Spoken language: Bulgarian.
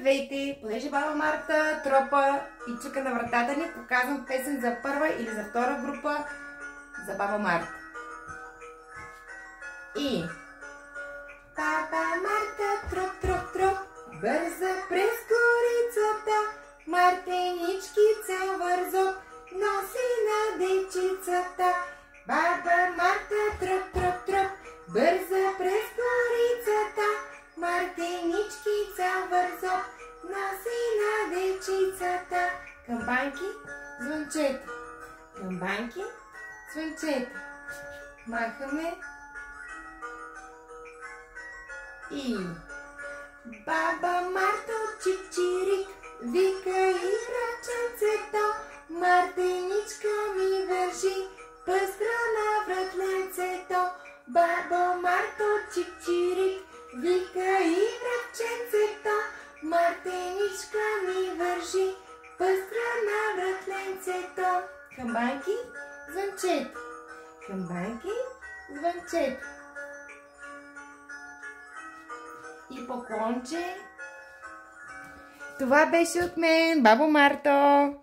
Здравейте! Понеже баба Марта тропа и чука на вратата ни, показвам песен за първа или за втора група за баба Марта. И баба Марта троп, троп, троп, бърза през корицата, мартенички цял вързоп носи на дечицата. Баба Марта троп, троп, троп, бърза през корицата, мартенички цял вързоп носи на дечицата. Камбанки, звънчета, камбанки, звънчета. Махаме и баба Марта чик-чирик вика и враченцето, мартеничка ми вържи пъстра на вратленцето. Баба Марта чик-чирик вика и враченцето, мартеничка ми вържи пъстра на вратленцето. Камбанки, звънчета, камбанки, звънчета. И поклонче. Това беше от мен, бабо Марто.